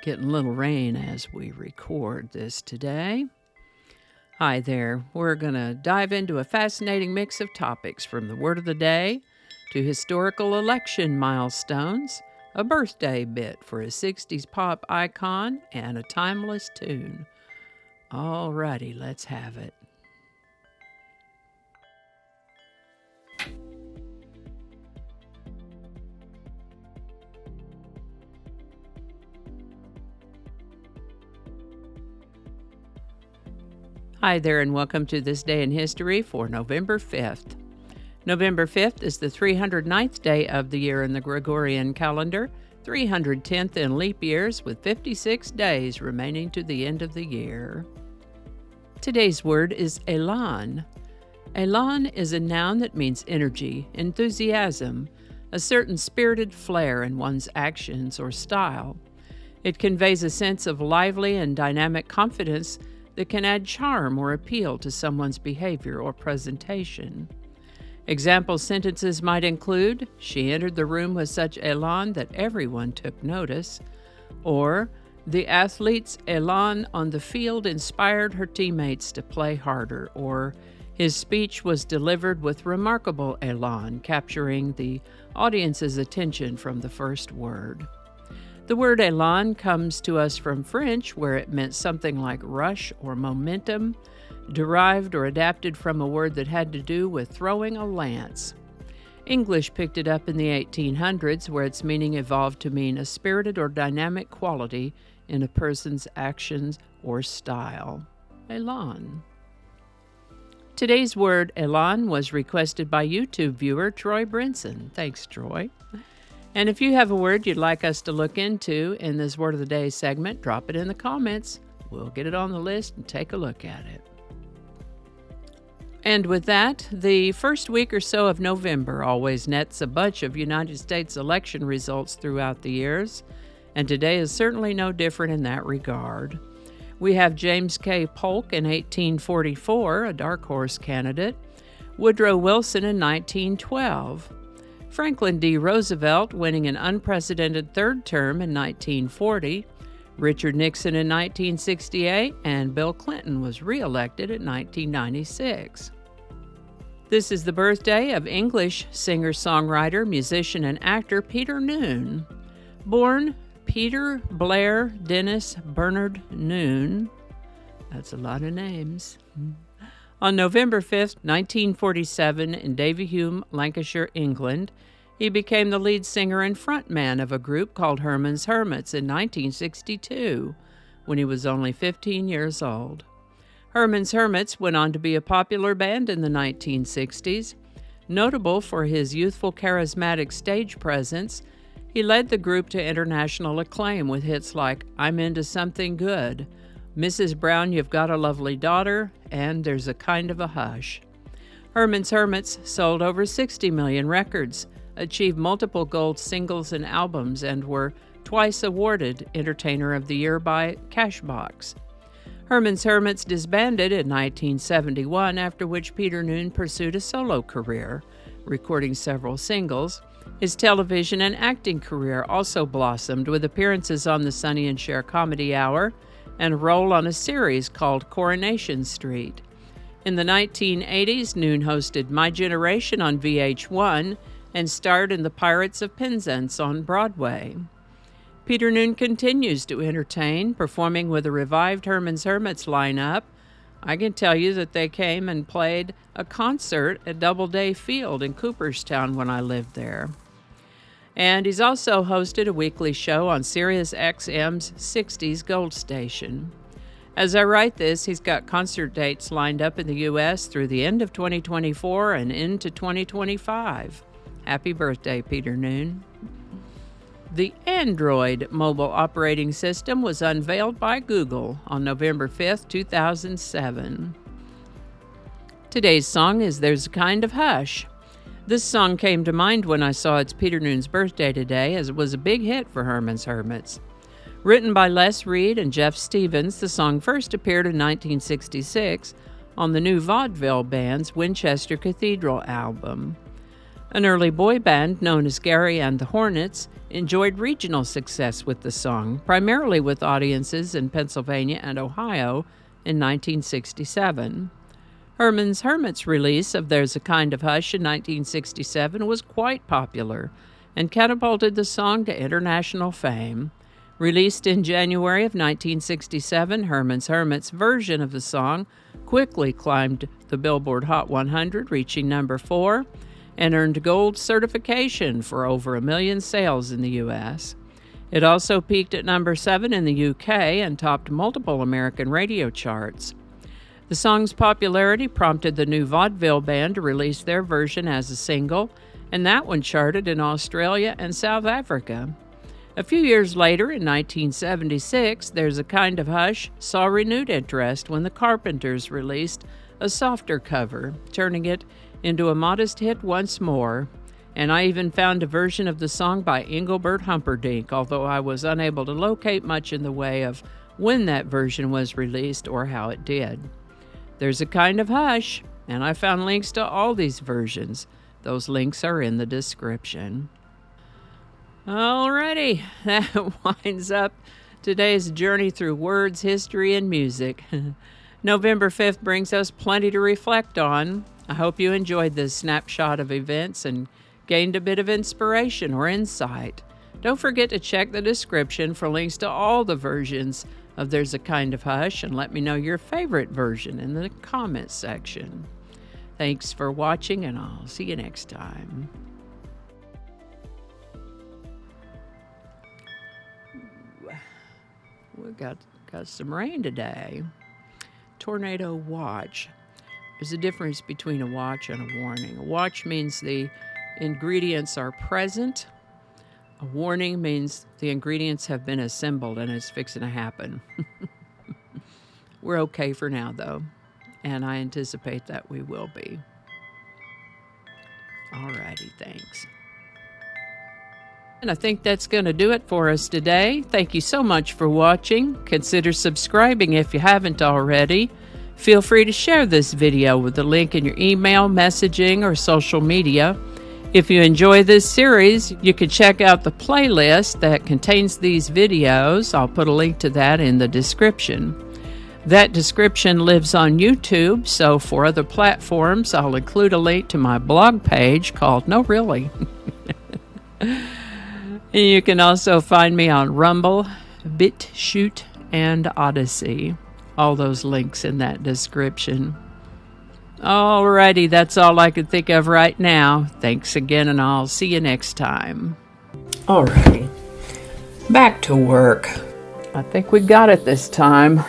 Getting a little rain as we record this today. Hi there. We're going to dive into a fascinating mix of topics from the word of the day to historical election milestones, a birthday bit for a 60s pop icon, and a timeless tune. Alrighty, let's have it. Hi there, and welcome to This Day in History for November 5th. November 5th is the 309th day of the year in the Gregorian calendar, 310th in leap years, with 56 days remaining to the end of the year. Today's word is Élan. Élan is a noun that means energy, enthusiasm, a certain spirited flair in one's actions or style. It conveys a sense of lively and dynamic confidence that can add charm or appeal to someone's behavior or presentation. Example sentences might include, "She entered the room with such élan that everyone took notice," or "The athlete's élan on the field inspired her teammates to play harder," or "His speech was delivered with remarkable élan, capturing the audience's attention from the first word." The word élan comes to us from French, where it meant something like rush or momentum, derived or adapted from a word that had to do with throwing a lance. English picked it up in the 1800s, where its meaning evolved to mean a spirited or dynamic quality in a person's actions or style. Élan. Today's word, élan, was requested by YouTube viewer Troy Brinson. Thanks, Troy. And if you have a word you'd like us to look into in this Word of the Day segment, drop it in the comments. We'll get it on the list and take a look at it. And with that, the first week or so of November always nets a bunch of United States election results throughout the years, and today is certainly no different in that regard. We have James K. Polk in 1844, a dark horse candidate, Woodrow Wilson in 1912, Franklin D. Roosevelt winning an unprecedented third term in 1940, Richard Nixon in 1968, and Bill Clinton was re-elected in 1996. This is the birthday of English singer-songwriter, musician, and actor Peter Noone. Born Peter Blair Dennis Bernard Noone, that's a lot of names, on November 5, 1947, in Davyhulme, Lancashire, England, he became the lead singer and frontman of a group called Herman's Hermits in 1962, when he was only 15 years old. Herman's Hermits went on to be a popular band in the 1960s. Notable for his youthful, charismatic stage presence, he led the group to international acclaim with hits like "I'm Into Something Good," "Mrs. Brown, You've Got a Lovely Daughter," and "There's a Kind of a Hush." Herman's Hermits sold over 60 million records, achieved multiple gold singles and albums, and were twice awarded Entertainer of the Year by Cashbox. Herman's Hermits disbanded in 1971, after which Peter Noone pursued a solo career, recording several singles. His television and acting career also blossomed with appearances on the Sonny and Cher Comedy Hour and a role on a series called Coronation Street. In the 1980s, Noone hosted My Generation on VH1 and starred in The Pirates of Penzance on Broadway. Peter Noone continues to entertain, performing with a revived Herman's Hermits lineup. I can tell you that they came and played a concert at Doubleday Field in Cooperstown when I lived there. And he's also hosted a weekly show on Sirius XM's 60s Gold Station. As I write this, he's got concert dates lined up in the U.S. through the end of 2024 and into 2025. Happy birthday, Peter Noone. The Android mobile operating system was unveiled by Google on November 5th, 2007. Today's song is "There's a Kind of Hush." This song came to mind when I saw it's Peter Noone's birthday today, as it was a big hit for Herman's Hermits. Written by Les Reed and Jeff Stevens, the song first appeared in 1966 on the new vaudeville band's Winchester Cathedral album. An early boy band known as Gary and the Hornets enjoyed regional success with the song, primarily with audiences in Pennsylvania and Ohio in 1967. Herman's Hermits' release of There's a Kind of Hush in 1967 was quite popular and catapulted the song to international fame. Released in January of 1967, Herman's Hermits' version of the song quickly climbed the Billboard Hot 100, reaching number 4, and earned gold certification for over 1 million sales in the U.S. It also peaked at number 7 in the U.K. and topped multiple American radio charts. The song's popularity prompted the new vaudeville band to release their version as a single, and that one charted in Australia and South Africa. A few years later, in 1976, There's a Kind of Hush saw renewed interest when the Carpenters released a softer cover, turning it into a modest hit once more. And I even found a version of the song by Engelbert Humperdinck, although I was unable to locate much in the way of when that version was released or how it did. There's a Kind of Hush, and I found links to all these versions. Those links are in the description. Alrighty, that winds up today's journey through words, history, and music. November 5th brings us plenty to reflect on. I hope you enjoyed this snapshot of events and gained a bit of inspiration or insight. Don't forget to check the description for links to all the versions of There's a Kind of Hush, and let me know your favorite version in the comments section. Thanks for watching, and I'll see you next time. We got some rain today. Tornado watch. There's a difference between a watch and a warning. A watch means the ingredients are present. A warning means the ingredients have been assembled and it's fixing to happen. We're okay for now, though, and I anticipate that we will be. Alrighty, thanks. And I think that's going to do it for us today. Thank you so much for watching. Consider subscribing if you haven't already. Feel free to share this video with the link in your email, messaging, or social media. If you enjoy this series, you can check out the playlist that contains these videos. I'll put a link to that in the description. That description lives on YouTube, so for other platforms, I'll include a link to my blog page called No Really. You can also find me on Rumble, BitChute, and Odyssey. All those links in that description. Alrighty, that's all I can think of right now. Thanks again, and I'll see you next time. Alrighty, back to work. I think we got it this time.